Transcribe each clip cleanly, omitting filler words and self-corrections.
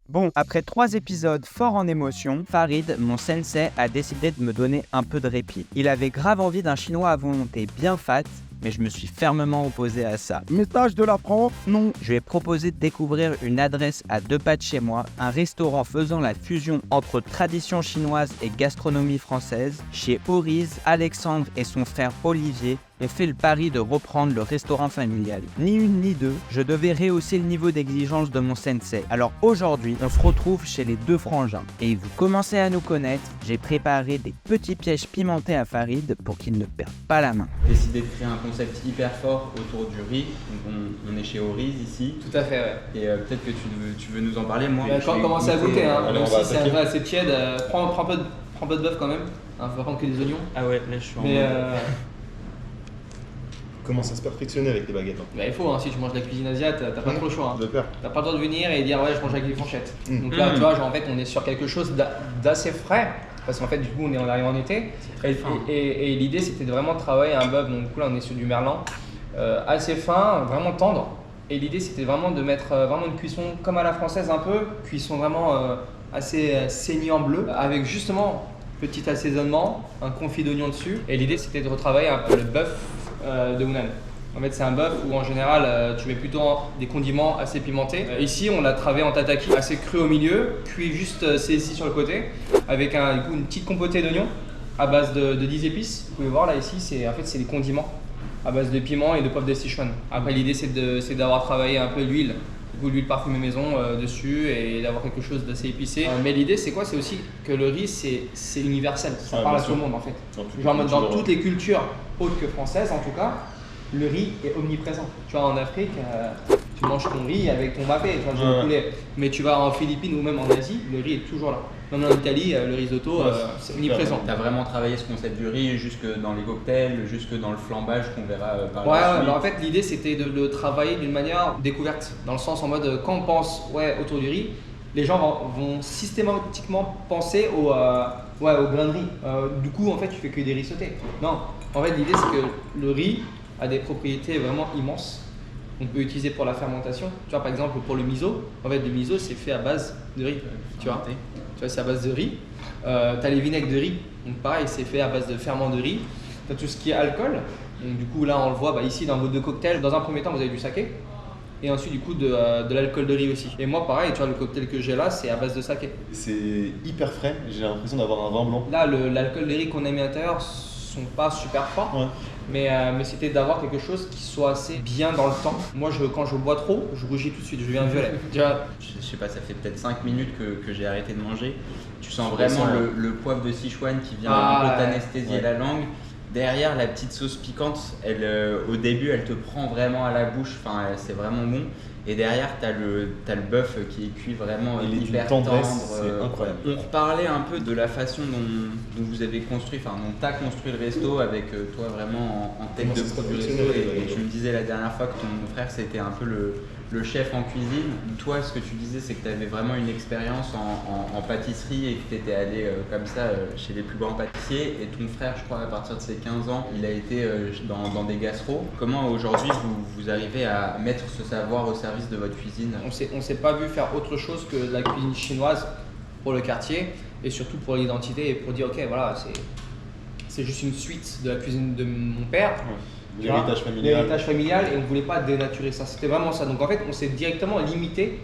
Bon, après 3 épisodes forts en émotion, Farid, mon sensei, a décidé de me donner un peu de répit. Il avait grave envie d'un chinois à volonté bien fat, mais je me suis fermement opposé à ça. Message de la France, non. Je lui ai proposé de découvrir une adresse à 2 pas de chez moi, un restaurant faisant la fusion entre tradition chinoise et gastronomie française. Chez Oriz, Alexandre et son frère Olivier ont fait le pari de reprendre le restaurant familial. Ni une ni deux, je devais rehausser le niveau d'exigence de mon sensei. Alors aujourd'hui, on se retrouve chez les deux frangins. Et vous commencez à nous connaître, j'ai préparé des petits pièges pimentés à Farid pour qu'il ne perde pas la main. Décidé de créer un concept hyper fort autour du riz. Donc on est chez Oriz ici. Tout à fait, ouais. Et peut-être que tu veux nous en parler. Moi, Quand on commence à goûter, hein, allez, même on va si c'est un attaquer. vrai assez tiède, prends un peu de bœuf quand même. Faut pas prendre que des oignons. Ah ouais, là je suis en Mais mode- Commence à se perfectionner avec les baguettes. bah, il faut, hein, si tu manges de la cuisine asiate, t'as pas trop le choix. Hein. De peur. T'as pas le droit de venir et dire ouais, je mange avec des fourchettes. Mm. Donc là, tu vois, genre, en fait, on est sur quelque chose d'assez frais. Parce qu'en fait, du coup, on arrive en été. Et l'idée, c'était de vraiment travailler un bœuf. Donc, du coup, là, on est sur du merlan. Assez fin, vraiment tendre. Et l'idée, c'était vraiment de mettre vraiment une cuisson comme à la française un peu. Cuisson vraiment assez saignant bleu. Avec justement petit assaisonnement, un confit d'oignon dessus. Et l'idée, c'était de retravailler un peu le bœuf de Hunan. En fait, c'est un bœuf où en général tu mets plutôt des condiments assez pimentés. Ici, on l'a travaillé en tataki, assez cru au milieu, cuit juste saisi sur le côté, avec du coup, une petite compotée d'oignons à base de 10 épices. Vous pouvez voir là, ici, c'est des condiments à base de piment et de poivre de Sichuan. Après, l'idée, c'est d'avoir travaillé un peu l'huile. Du coup, l'huile parfumée maison dessus et d'avoir quelque chose d'assez épicé. Mais l'idée, c'est quoi? C'est aussi que le riz, c'est universel. Ça Ah, parle à bien tout le sûr. monde en fait. Dans Dans toutes les cultures autres que françaises en tout cas, le riz est omniprésent. Tu vois, en Afrique, tu manges ton riz avec ton mbappé, tu vois, du Ouais. poulet. Mais tu vas en Philippines ou même en Asie, le riz est toujours là. Même en Italie, le risotto, Ouais, c'est c'est omniprésent. T'as vraiment travaillé ce concept du riz jusque dans les cocktails, jusque dans le flambage qu'on verra par Ouais, la ouais, suite. bah en fait l'idée c'était de le travailler d'une manière découverte, dans le sens en mode quand on pense autour du riz, les gens vont systématiquement penser au grain de riz. Du coup en fait tu fais que des riz sautés. Non, en fait l'idée c'est que le riz a des propriétés vraiment immenses. On peut utiliser pour la fermentation. Tu vois par exemple pour le miso, en fait le miso c'est fait à base de riz. Tu vois, c'est à base de riz. Tu as les vinaigres de riz, donc pareil c'est fait à base de ferment de riz. Tu as tout ce qui est alcool. Donc du coup là on le voit ici dans vos deux cocktails. Dans un premier temps vous avez du saké et ensuite du coup de l'alcool de riz aussi. Et moi pareil, tu vois le cocktail que j'ai là c'est à base de saké. C'est hyper frais, j'ai l'impression d'avoir un vin blanc. Là l'alcool de riz qu'on a mis à l'intérieur sont pas super forts. Ouais. Mais c'était d'avoir quelque chose qui soit assez bien dans le temps. Moi quand je bois trop, je rougis tout de suite, je deviens violet. Tu vois, Je sais pas, ça fait peut-être 5 minutes que j'ai arrêté de manger. Tu sens Je vraiment ressens, le poivre de Sichuan qui vient Ah, un peu ouais. t'anesthésier Ouais. la langue. Derrière, la petite sauce piquante, au début, elle te prend vraiment à la bouche. Enfin, c'est vraiment bon. Et derrière, t'as le bœuf qui est cuit vraiment Il est d'une hyper tendresse, tendre. c'est incroyable. On reparlait un peu de la façon dont vous avez construit, enfin dont t'as construit le resto avec toi vraiment en tête Comment de ça se pro du resto. professionnel, Et tu me disais la dernière fois que ton frère c'était un peu le chef en cuisine. Toi, ce que tu disais, c'est que tu avais vraiment une expérience en pâtisserie et que tu étais allé comme ça chez les plus grands pâtissiers. Et ton frère, je crois, à partir de ses 15 ans, il a été dans des gastros. Comment aujourd'hui vous arrivez à mettre ce savoir au service de votre cuisine? on s'est pas vu faire autre chose que de la cuisine chinoise pour le quartier et surtout pour l'identité et pour dire ok voilà c'est juste une suite de la cuisine de mon père. Tu vois, L'héritage familial. L'héritage familial et on voulait pas dénaturer ça. C'était vraiment ça. Donc en fait on s'est directement limité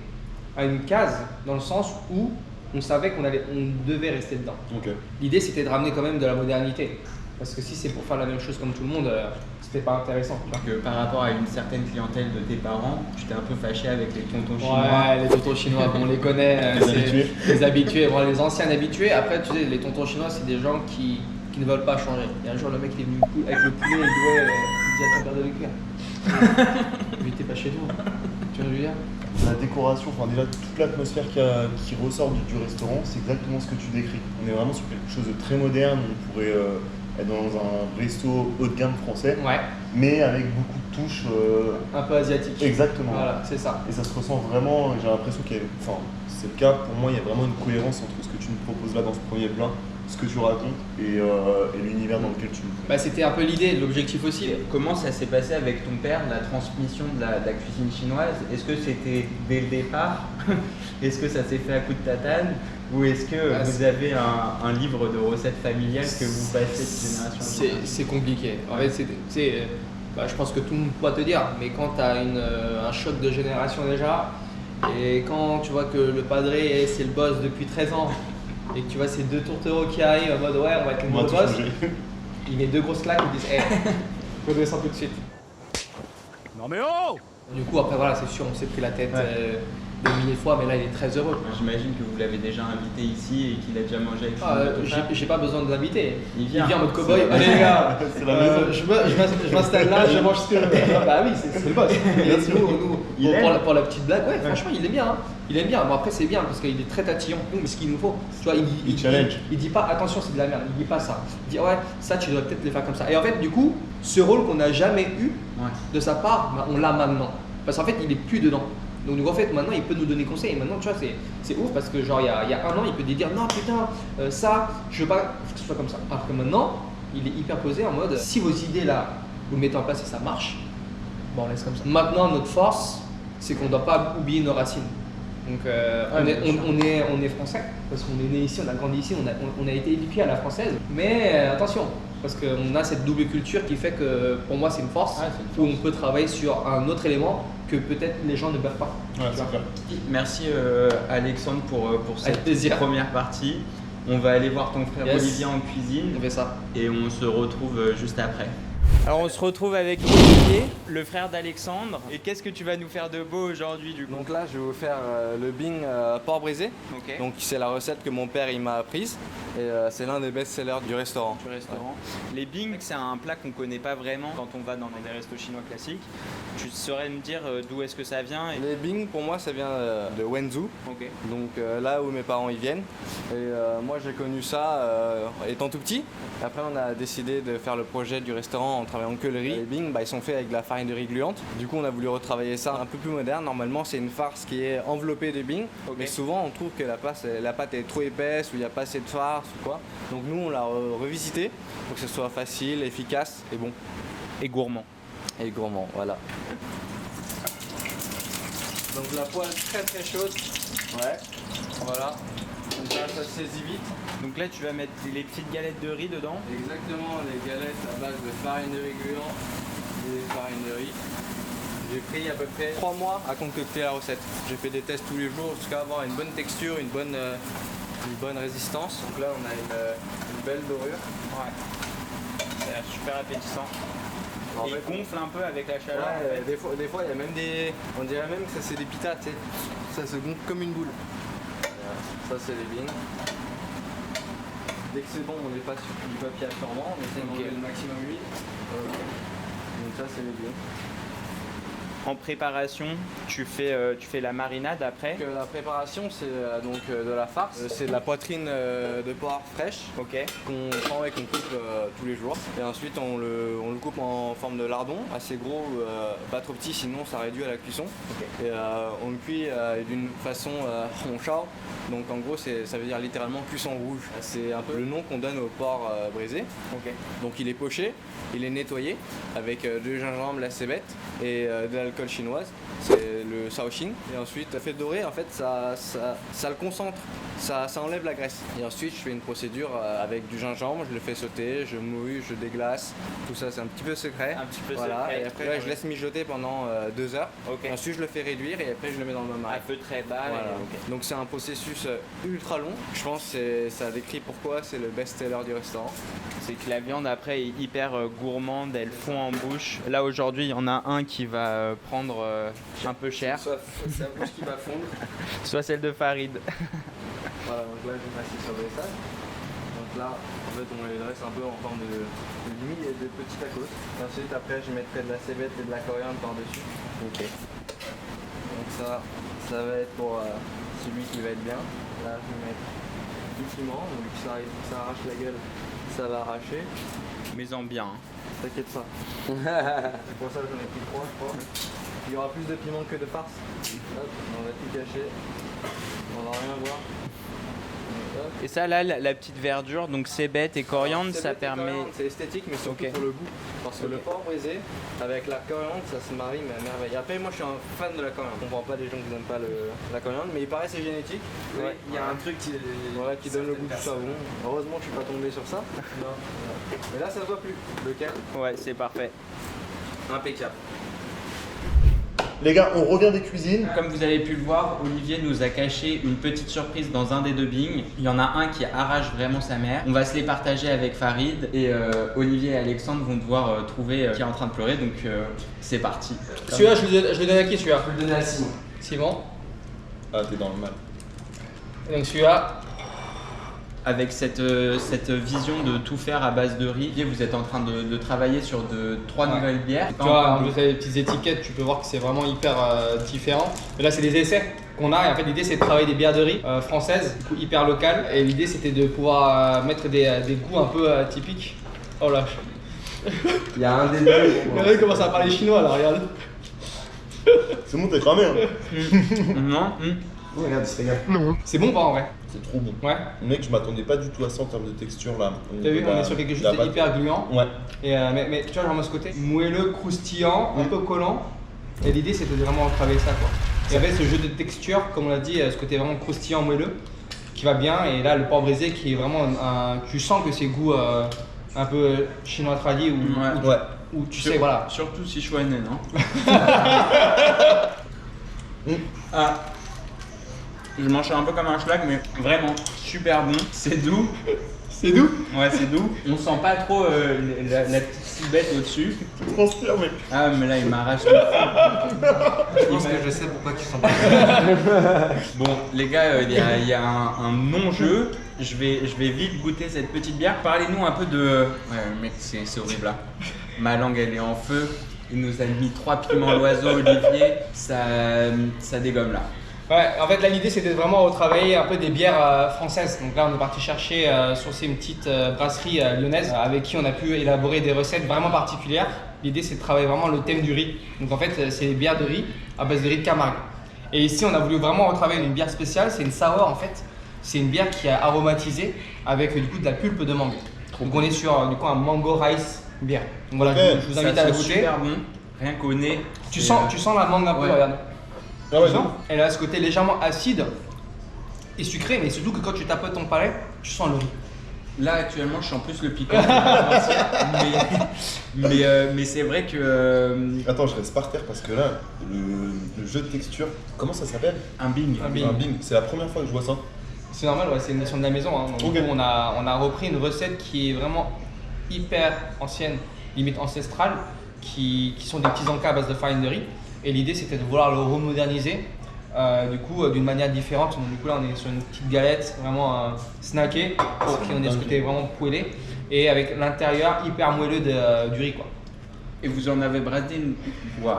à une case dans le sens où on savait on devait rester dedans. Ok. L'idée c'était de ramener quand même de la modernité. Parce que si c'est pour faire la même chose comme tout le monde, c'était pas intéressant. Tu vois. Que par rapport à une certaine clientèle de tes parents, tu t'es un peu fâché avec les tontons chinois. Ouais, les tontons chinois, bon, on les connaît, Les habitués. les habitués, bon, les anciens habitués. Après, tu sais, les tontons chinois, c'est des gens qui ne veulent pas changer. Et un jour, le mec il est venu avec le poulet, il dit ouais, il dit à ton père de le cuire. Lui, t'es pas chez nous. Tu vois ce que je veux dire? La décoration, enfin déjà toute l'atmosphère qui ressort du restaurant, c'est exactement ce que tu décris. On est vraiment sur quelque chose de très moderne, on pourrait être dans un resto haut de gamme français, Ouais. mais avec beaucoup de touche. Un peu asiatique. Exactement. Voilà, c'est ça. Et ça se ressent vraiment, j'ai l'impression qu'il y a, enfin, c'est le cas, pour moi, il y a vraiment une cohérence entre ce que tu nous proposes là dans ce premier plat, ce que tu racontes et l'univers dans lequel tu nous Bah, c'était un peu l'idée, l'objectif aussi. Comment ça s'est passé avec ton père, la transmission de la cuisine chinoise? Est-ce que c'était dès le départ? Est-ce que ça s'est fait à coup de tatane? Ou est-ce que vous avez un livre de recettes familiales que vous passez de génération en génération? C'est compliqué. En fait, je pense que tout le monde pourra te dire, mais quand tu as un choc de génération déjà, et quand tu vois que le padré c'est le boss depuis 13 ans, et que tu vois ces deux tourtereaux qui arrivent en mode ouais, on va être le nouveau boss, il met deux grosses claques et ils disent faut descendre tout de suite. Non mais oh! Du coup, après voilà, c'est sûr, on s'est pris la tête des milliers de fois, mais là il est très heureux. J'imagine que vous l'avez déjà invité ici et qu'il a déjà mangé avec vous. J'ai pas besoin de l'inviter. Il vient en mode cow-boy. Allez les gars, C'est la maison. je m'installe là, je mange ce que je veux. Bah oui, c'est le boss. Et nous, pour la petite blague, franchement, il aime bien. Hein. Il aime bien. Bon, après, c'est bien parce qu'il est très tatillon. Nous, mais ce qu'il nous faut, tu vois, il challenge. Il dit pas attention, c'est de la merde. Il dit pas ça. Il dit ouais, ça, tu devrais peut-être les faire comme ça. Et en fait, du coup, ce rôle qu'on n'a jamais eu de sa part, bah, on l'a maintenant. Parce qu'en fait, il est plus dedans. Donc en fait maintenant il peut nous donner conseil et maintenant tu vois c'est ouf parce que genre il y a un an il peut te dire non putain ça je veux pas faut que ce soit comme ça. Alors que maintenant il est hyper posé en mode si vos idées là vous le mettez en place et ça marche, bon on laisse comme ça. Maintenant notre force c'est qu'on ne doit pas oublier nos racines. Donc on est français parce qu'on est né ici, on a grandi ici, on a été éduqué à la française. Mais attention, parce qu'on a cette double culture qui fait que pour moi c'est une force où on peut travailler sur un autre élément que peut-être les gens ne peuvent pas. Ouais, c'est clair. Merci Alexandre pour cette plaisir. première partie. On va aller voir ton frère Olivier en cuisine On fait ça. et on se retrouve juste après. Alors on se retrouve avec Olivier, le frère d'Alexandre. Et qu'est-ce que tu vas nous faire de beau aujourd'hui du coup? Donc là, je vais vous faire le bing porc brisé. Ok. Donc c'est la recette que mon père il m'a apprise et c'est l'un des best-sellers du restaurant. Les bing, c'est un plat qu'on connaît pas vraiment quand on va dans des restos chinois classiques. Tu saurais me dire d'où est-ce que ça vient Les bing pour moi ça vient de Wenzhou, Ok. donc là où mes parents y viennent. Et moi j'ai connu ça étant tout petit. Après on a décidé de faire le projet du restaurant en travaillant que le riz. Les bing ils sont faits avec de la farine de riz gluante. Du coup on a voulu retravailler ça un peu plus moderne. Normalement c'est une farce qui est enveloppée de bing, mais souvent on trouve que la pâte est trop épaisse ou il n'y a pas assez de farce ou quoi. Donc nous on l'a revisité pour que ce soit facile, efficace et bon. Et gourmand. Et gourmand, voilà. Donc la poêle très très chaude. Ouais. Voilà. Comme ça saisit vite. Donc là tu vas mettre les petites galettes de riz dedans. Exactement, les galettes à base de farine de riz gluant et farine de riz. J'ai pris à peu près 3 mois à concocter la recette. J'ai fait des tests tous les jours jusqu'à avoir une bonne texture, une bonne résistance. Donc là on a une belle dorure. Ouais. Ça a l'air super appétissant. En Et fait, il gonfle un peu avec la chaleur. ouais, des fois il y a même on dirait même que ça c'est des pitas, tu sais. Ça se gonfle comme une boule. Voilà, ça c'est les bings. Dès que c'est bon, on les passe sur du papier absorbant, on essaie d'enlever le maximum d'huile. Donc ça c'est les bings. En préparation, tu fais la marinade après. Donc, la préparation c'est donc de la farce. C'est de la poitrine de porc fraîche. Ok. Qu'on prend et qu'on coupe tous les jours. Et ensuite on le coupe en forme de lardon, assez gros, pas trop petit sinon ça réduit à la cuisson. Et on le cuit d'une façon ronchard. Donc en gros ça veut dire littéralement cuisson rouge. C'est un peu le nom qu'on donne au porc brisé. Donc il est poché, il est nettoyé avec du gingembre, la cébette et de l'alcool chinoise. C'est le shaoxing. Et ensuite fait dorer en fait ça le concentre. Ça enlève la graisse. Et ensuite, je fais une procédure avec du gingembre, je le fais sauter, je mouille, je déglace. Tout ça, c'est un petit peu secret. Un petit peu voilà. secret. Et après, là, je laisse mijoter pendant 2 heures. Ok. Ensuite, je le fais réduire et après, je le mets dans le bain-marie. À feu très bas. Voilà. Ok. Donc, c'est un processus ultra long. Je pense que ça décrit pourquoi c'est le best-seller du restaurant. C'est que la viande après est hyper gourmande, elle fond en bouche. Là aujourd'hui, il y en a un qui va prendre un peu cher, Soit c'est la bouche qui va fondre. soit celle de Farid. Voilà, donc là, je vais passer sur le dressage. Donc là, en fait, on les dresse un peu en forme de mie et de petits tacos. Ensuite, après, je mettrai de la cébette et de la coriandre par-dessus. Ok. Donc ça va être pour celui qui va être bien. Là, je vais mettre du piment. Donc ça arrive, ça arrache la gueule, ça va arracher. Mais en bien. t'inquiète pas. C'est pour ça que j'en ai pris 3 je crois. Il y aura plus de piment que de farce. Hop, on va tout cacher. On va rien voir. Hop. Et ça là, la petite verdure, donc cébette et coriandre, ça permet... C'est esthétique mais surtout Ok. pour le goût. Parce que le porc brisé avec la coriandre ça se marie mais à merveille. Après moi je suis un fan de la coriandre. Je comprends pas les gens qui n'aiment pas la coriandre mais il paraît c'est génétique. Ouais, il y a un truc qui... Voilà, qui donne le goût du savon. Heureusement je suis pas tombé sur ça. Non. Mais là ça se voit plus. Lequel? Ouais, c'est parfait. Impeccable. Les gars, on revient des cuisines. Comme vous avez pu le voir, Olivier nous a caché une petite surprise dans un des dubbings. Il y en a un qui arrache vraiment sa mère. On va se les partager avec Farid et Olivier et Alexandre vont devoir trouver qui est en train de pleurer. Donc c'est parti. Celui-là, je le donne à qui celui-là? Je peux le donner à Simon. Simon. Ah, t'es dans le mal. Et donc celui-là. Avec cette vision de tout faire à base de riz, vous êtes en train de travailler sur 3 Ouais. nouvelles bières. Tu vois, en plus, les petites étiquettes, tu peux voir que c'est vraiment hyper différent. Mais là, c'est des essais qu'on a. Et en fait, l'idée, c'est de travailler des bières de riz françaises, du coup, hyper locales. Et l'idée, c'était de pouvoir mettre des goûts un peu typiques. Oh là, Il y a un des deux. regardez comment ça parler chinois là, regarde. C'est bon, t'es cramé, hein. Non. Regarde, il se régale. C'est bon pas en vrai? C'est trop bon. Ouais. Mec, je m'attendais pas du tout à ça en termes de texture là. T'as vu, on est sur quelque chose d'hyper gluant. Ouais. Et mais tu vois, genre, ce côté moelleux, croustillant, un peu collant. Et l'idée, c'était de vraiment travailler ça quoi. Et avec ce jeu de texture, comme on l'a dit, ce côté vraiment croustillant, moelleux, qui va bien. Et là, le porc brisé qui est vraiment tu sens que c'est goût un peu chinois tradi ou Ouais. ou tu sais, voilà. Surtout si je suis né, non? Ah. Je mange un peu comme un schlag, mais vraiment super bon. C'est doux. C'est doux. Ouais, c'est doux. On sent pas trop la petite cibette au-dessus. Tu transpires, mec. Ah, mais là, il m'arrache le feu. Je pense que je sais pourquoi tu sens pas. Bon, les gars, il y a un non-jeu. Je vais vite goûter cette petite bière. Parlez-nous un peu de... Ouais, mec, c'est horrible là. Ma langue, elle est en feu. Il nous a mis 3 piments l'oiseau, Olivier. Ça dégomme là. Ouais, en fait, là, l'idée, c'était de vraiment retravailler un peu des bières françaises. Donc là, on est parti chercher, sourcer une petite brasserie lyonnaise avec qui on a pu élaborer des recettes vraiment particulières. L'idée, c'est de travailler vraiment le thème du riz. Donc en fait, c'est des bières de riz à base de riz de Camargue. Et ici, on a voulu vraiment retravailler une bière spéciale. C'est une sour en fait. C'est une bière qui est aromatisée avec du coup de la pulpe de mangue. Donc on est sur du coup un mango rice bière. Donc voilà, Ok, je vous invite à la goûter. Super bon. Rien qu'au nez. Tu sens la mangue un peu, Ouais. regarde. Ah ouais, Tu sens Elle a ce côté légèrement acide et sucré, mais surtout que quand tu tapotes ton palais, tu sens le riz. Là, actuellement, je sens plus le piquant. mais c'est vrai que... Attends, je reste par terre parce que là, le jeu de texture, comment ça s'appelle? un bing. Un bing. Un bing. C'est la première fois que je vois ça. C'est normal, ouais, c'est une nation de la maison. Hein. Donc, Ok. du coup, on a repris une recette qui est vraiment hyper ancienne, limite ancestrale, qui sont des petits encas à base de farine de riz. Et l'idée, c'était de vouloir le remoderniser du coup d'une manière différente. Donc, du coup, là, on est sur une petite galette vraiment snackée pour qu'on ait ce côté vraiment poêlé et avec l'intérieur hyper moelleux du riz, quoi. Et vous en avez brassé une... Waouh.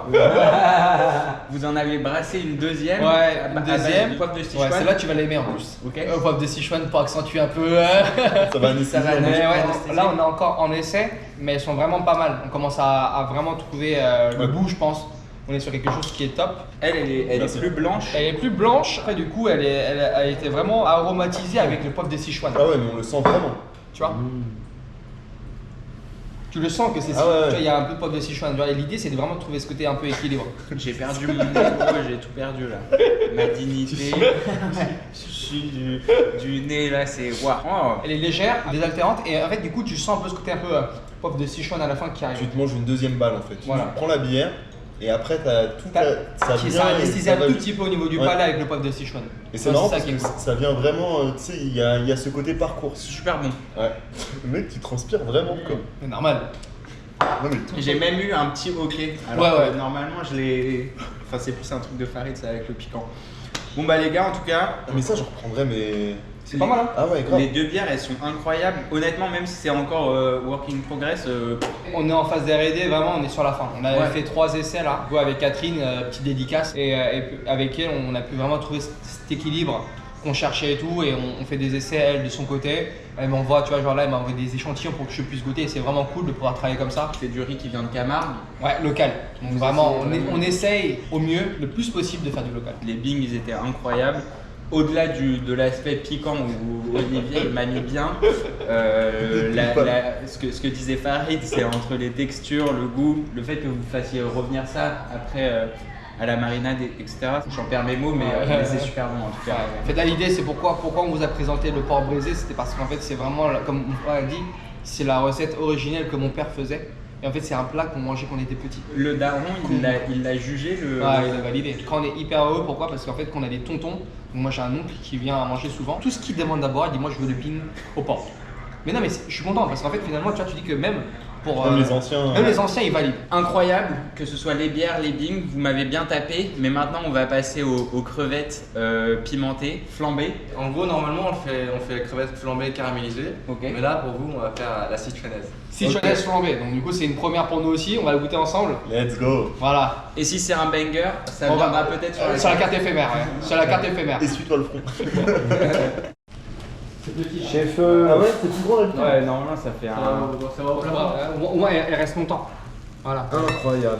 Vous en avez brassé une deuxième. Ouais, à une base deuxième. de poivre de Ouais, Sichuan. celle-là, tu vas l'aimer en plus. Ok. Poivre de Sichuan pour accentuer un peu. Ça va anesthésier. va Mais J'ai ouais, pas donc, anesthésié. là on est encore en essai, mais elles sont vraiment pas mal. On commence à vraiment trouver le goût, je pense. On est sur quelque chose qui est top. Elle est plus blanche. Elle est plus blanche. Après, du coup, elle a été vraiment aromatisée avec le poivre de Sichuan. Ah ouais, mais on le sent vraiment. Tu vois Tu le sens que c'est Ah ouais, ouais. tu vois, il y a un peu de poivre de Sichuan. Tu vois, et l'idée, c'est de vraiment trouver ce côté un peu équilibre. J'ai perdu mon nez, gros, j'ai tout perdu là. Ma dignité. Je suis du nez là, c'est waouh. Oh. Elle est légère, désaltérante, et en fait, du coup, tu sens un peu ce côté un peu poivre de Sichuan à la fin qui arrive. Tu te manges une deuxième balle en fait. Voilà. Tu prends la bière et après t'as tout ça Qui vient ça et anesthésie ça un va- tout petit peu au niveau du Ouais. palais avec le poivre de Sichuan. Et c'est Ouais, marrant ça parce qui est que cool. ça vient vraiment, tu sais, il y a ce côté parcours. Super bon. Ouais. Le mec, tu transpires vraiment comme. C'est normal. Non mais tout. J'ai même eu un petit hockey. Alors Ouais, ouais. que normalement, je l'ai. Enfin, c'est plus un truc de Farid, ça avec le piquant. Bon, bah, les gars, en tout cas, Ah, mais ça, je reprendrais mais. C'est pas mal, hein. Ah ouais, grave. les deux bières, elles sont incroyables. Honnêtement, même si c'est encore work in progress, On est en phase d'R&D, vraiment, on est sur la fin. On avait Ouais. fait 3 essais là, du coup, avec Catherine, petite dédicace, et avec elle, on a pu vraiment trouver cet équilibre qu'on cherchait et tout, et on fait des essais, elle de son côté. Elle m'envoie, tu vois, genre là, elle m'a envoyé des échantillons pour que je puisse goûter, et c'est vraiment cool de pouvoir travailler comme ça. C'est du riz qui vient de Camargue. Ouais, local. Donc Vous vraiment, essayez on essaye au mieux, le plus possible, de faire du local. Les Bing, ils étaient incroyables. Au-delà de l'aspect piquant où Olivier m'a mis bien, ce que disait Farid, c'est entre les textures, le goût, le fait que vous fassiez revenir ça après à la marinade, etc. J'en perds mes mots, mais c'est super bon en tout cas. En fait, là, l'idée, c'est pourquoi on vous a présenté le porc braisé, c'était parce qu'en fait, c'est vraiment, comme mon frère a dit, c'est la recette originelle que mon père faisait. Et en fait, c'est un plat qu'on mangeait quand on était petit. Le daron, il l'a jugé. Il a validé. Quand on est hyper heureux, pourquoi? Parce qu'en fait, quand on a des tontons, donc moi j'ai un oncle qui vient à manger souvent, tout ce qu'il demande d'abord, il dit moi je veux le pin au porc. Mais non, mais je suis content parce qu'en fait, finalement, tu vois, tu dis que même pour. Même les anciens. Même les anciens, ils valident. Incroyable, que ce soit les bières, les Bing, vous m'avez bien tapé, mais maintenant on va passer aux crevettes pimentées, flambées. En gros, normalement, on fait les crevettes flambées caramélisées. Ok. Mais là, pour vous, on va faire la citronnaise. Citronnaise flambée, donc du coup, c'est une première pour nous aussi, on va la goûter ensemble. Let's go. Voilà. Et si c'est un banger, ça On va- viendra peut-être Sur la carte éphémère, ouais. Sur la carte éphémère. Essuie-toi le front. Chef, Ah ouais, c'est plus grand la Ouais, normalement ça fait un. Ça va au plat. Au moins, elle reste longtemps. Voilà. Incroyable.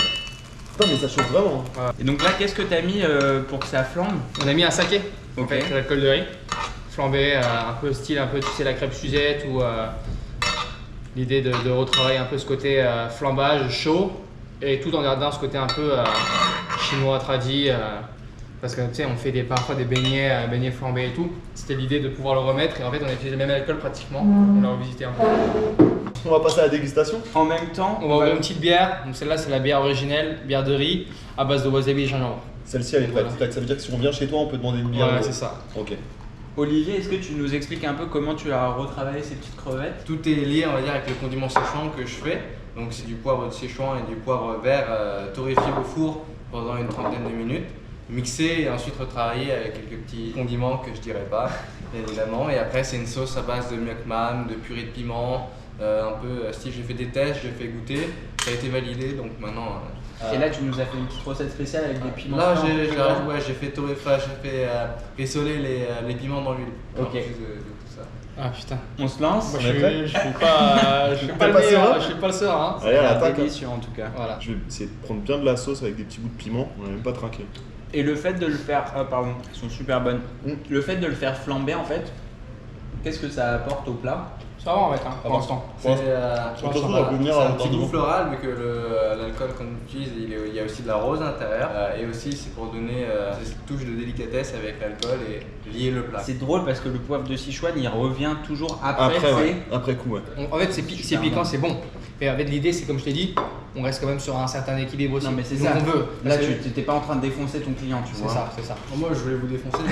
Putain, mais ça chauffe vraiment. Et donc là, qu'est-ce que t'as mis pour que ça flambe? On a mis un saké, Ok. avec l'alcool de riz, flambé, un peu style, un peu, tu sais, la crêpe Suzette ou l'idée de retravailler un peu ce côté flambage chaud et tout en gardant ce côté un peu chinois tradi. Parce que tu sais, on fait parfois des beignets flambés et tout. C'était l'idée de pouvoir le remettre et en fait, on a utilisé le même alcool pratiquement. On l'a revisité un peu. On va passer à la dégustation. En même temps, On va ouvrir une petite bière. Donc celle-là, c'est la bière originelle, bière de riz à base de wasabi et gingembre. Celle-ci, elle est prête. Voilà. Ça veut dire que si on vient chez toi, on peut demander une bière. Ouais, c'est ça. Ok. Olivier, est-ce que tu nous expliques un peu comment tu as retravaillé ces petites crevettes? Tout est lié, on va dire, avec le condiment Szechuan que je fais. Donc, c'est du poivre de Szechuan et du poivre vert torréfié au four pendant une trentaine de minutes. Mixé et ensuite retravaillé avec quelques petits condiments que je dirais pas, bien évidemment. Et après, c'est une sauce à base de mukman, de purée de piment, un peu style j'ai fait des tests, j'ai fait goûter, ça a été validé donc maintenant. Et là, tu nous as fait une petite recette spéciale avec des piments. Là, forts. j'ai fait rissoler les piments dans l'huile. Ok. En plus de tout ça. Ah putain. On se lance. Moi, On est prêt je suis pas, je suis pas le pas meilleur, serein je suis pas le serein. Hein. Allez, à Ça a l'attaque. l'air délicieux en tout cas. Voilà. Je vais essayer de prendre bien de la sauce avec des petits bouts de piment. On n'a même pas trinqué. Et le fait de le faire, pardon, elles sont super bonnes. Le fait de le faire flamber en fait, qu'est-ce que ça apporte au plat? Ça va en fait, hein, pour l'instant. C'est Attention, on va revenir c'est à un petit dans goût le- floral vu que l'alcool qu'on utilise, il y a aussi de la rose à l'intérieur. Et aussi, c'est pour donner cette touche de délicatesse avec l'alcool et lier le plat. C'est drôle parce que le poivre de Sichuan il revient toujours après. Après, c'est- ouais. Après coup, ouais. En fait, c'est Super piquant, bon. c'est bon. Et en fait, l'idée, c'est comme je t'ai dit, on reste quand même sur un certain équilibre aussi. Non mais c'est Donc, ça. on veut. Là, Parce que- tu n'étais pas en train de défoncer ton client, tu C'est vois. ça, c'est ça. Moi, je voulais vous défoncer.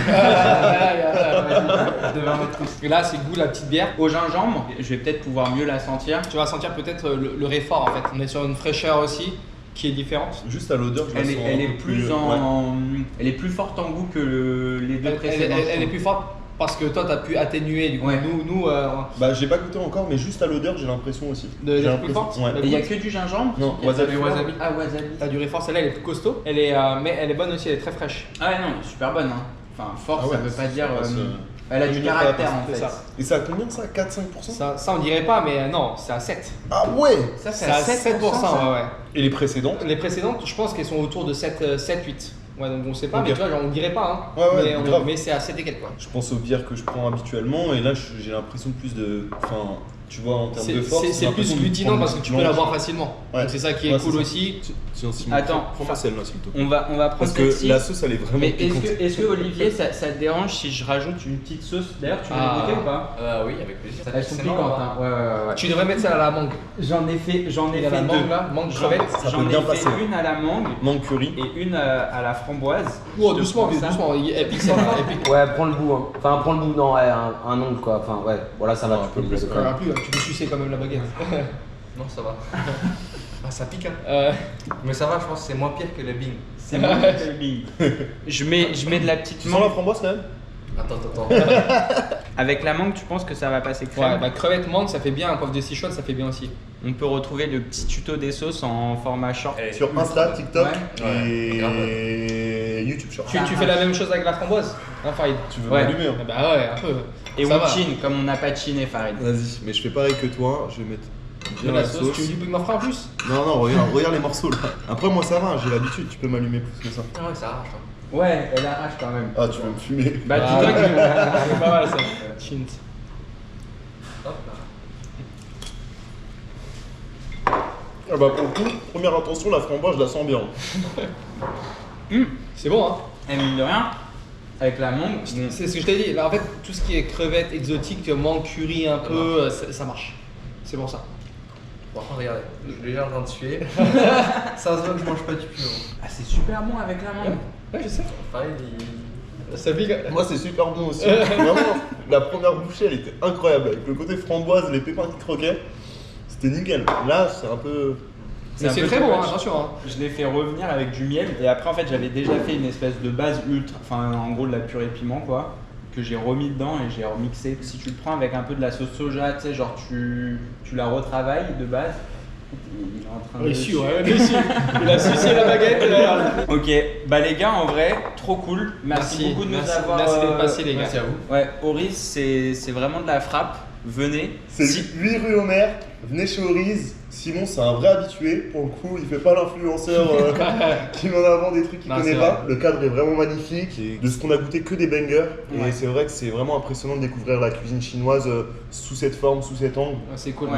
Je devais en mettre tous. Et là, c'est goût la petite bière. Au gingembre, je vais peut-être pouvoir mieux la sentir. Tu vas sentir peut-être le réfort en fait. On est sur une fraîcheur aussi qui est différente. Juste à l'odeur, je la Elle sens est un peu plus ouais. en, elle est plus forte en goût que les deux précédentes. Elle est plus forte parce que toi, tu as pu atténuer. Du coup, Ouais. nous Bah, j'ai pas goûté encore, mais juste à l'odeur, j'ai l'impression aussi. De- J'ai d'être plus l'impression. forte Ouais. Et il y a que du gingembre? Non, Il y a wasabi. du wasabi. Ah wasabi. tu as du réfort. Celle-là, elle est plus costaud. Elle est, mais elle est bonne aussi, elle est très fraîche. Ah ouais non, super bonne hein. Enfin forte, Ah ouais, ça veut pas dire. passe, Elle a du une caractère étape, en c'est fait. ça. Et ça a combien ça? 4-5%? Ça, on dirait pas, mais non, c'est à 7. Ah ouais. Ça C'est à 7%, ouais, ouais. Et les précédentes? Les précédentes, je pense qu'elles sont autour de 7-8. Ouais, donc on sait pas, Ok. mais tu vois, genre, on dirait pas, hein. Ouais, ouais, mais grave. mais c'est à 7 et quelques, quoi. Je pense aux bières que je prends habituellement, et là j'ai l'impression plus de. Enfin, tu vois, en termes de force. C'est plus glutinant parce que tu peux l'avoir facilement. Ouais. Donc c'est ça qui est Ouais, cool c'est ça. aussi. Tiens, Simon, Attends, prends-moi celle-là s'il te plaît. On va prendre Parce celle-ci. que la sauce elle est vraiment Mais piquante. est-ce que Olivier, ça te dérange si je rajoute une petite sauce? D'ailleurs, tu veux Ah. goûter ou pas? Oui, avec plaisir. Elles sont C'est piquantes. marrant, Hein. Ouais. Tu devrais mettre ça à la mangue. J'en ai fait Il y a la deux. mangue là, mangue crevette. Ça J'en peut ai bien fait passer. une à la mangue Mangue curry. et une à la framboise. Oh, Je doucement, prends ça. doucement. Elle pique ça, elle pique. Ouais, prends le bout. Hein. Enfin, prends le bout, non, ouais, un ongle quoi. Enfin, ouais, voilà, ça va, Non, tu peux un peu le laisser plus, quand même. Plus, tu peux sucer quand même la baguette. Non, ça va. Ah, ça pique, hein. Mais ça va, je pense que c'est moins pire que le Bing. C'est mon Bing. Je mets de la petite Tu sens la menthe. framboise quand même? Attends. Avec la mangue, tu penses que ça va passer crème? Ouais, bah crevette mangue, ça fait bien. Un coiffe de Sichuan, ça fait bien aussi. On peut retrouver le petit tuto des sauces en format short. Sur Insta, TikTok Ouais. et YouTube Short. Tu fais la même chose avec la framboise, hein, Farid? Tu veux Ouais. m'allumer hein? Bah ouais, un peu. Et Ça on va. chine comme on n'a pas chiné, Farid. Vas-y, mais je fais pareil que toi, je vais mettre bien De la la sauce. sauce, tu veux du Big Muffin en plus? Non, regarde les morceaux là. Après, moi ça va, j'ai l'habitude, tu peux m'allumer plus que ça. Ah ouais, ça arrache. Ouais, elle arrache quand même. Ah, tu veux me fumer? Bah, Ah, dis-toi ouais. que. C'est pas mal ça. Chint. Hop là. Ah bah pour le coup, première intention, la framboise, je la sens bien. C'est bon, hein? Et mine de rien, avec la mangue, C'est ce que je t'ai dit. Là, en fait, tout ce qui est crevettes exotiques, mangue, curry un peu, ça marche. C'est pour ça. Bon, regardez, je suis déjà en train de suer. Ça se voit que je mange pas du pur. ah, c'est super bon avec la mangue. Ouais, je sais. Farid, Ça pique. Moi, c'est super bon aussi. Vraiment, la première bouchée, elle était incroyable. Avec le côté framboise, les pépins qui croquaient, c'était nickel. Là, c'est un peu. Mais c'est un peu très too bon, hein, much. attention. Hein. Je l'ai fait revenir avec du miel et après en fait j'avais déjà fait une espèce de base ultra, enfin en gros de la purée piment quoi, que j'ai remis dedans et j'ai remixé. Si tu le prends avec un peu de la sauce soja, tu sais genre tu la retravailles de base. Il est en train de Réussi, ouais, réussi. Il a sucé la baguette. Ok, bah les gars en vrai, trop cool. Merci beaucoup de nous avoir. Merci d'être passés, les gars. merci à vous. Ouais, Oriz c'est vraiment de la frappe. Venez. C'est 8 rue Homer, venez chez Oriz. Simon, c'est un vrai habitué. Pour le coup, il fait pas l'influenceur qui met en avant des trucs qu'il Non, connaît c'est pas. Le cadre est vraiment magnifique. Et de ce qu'on a goûté, que des bangers. Ouais. Et c'est vrai que c'est vraiment impressionnant de découvrir la cuisine chinoise sous cette forme, sous cet angle. C'est cool. Ouais.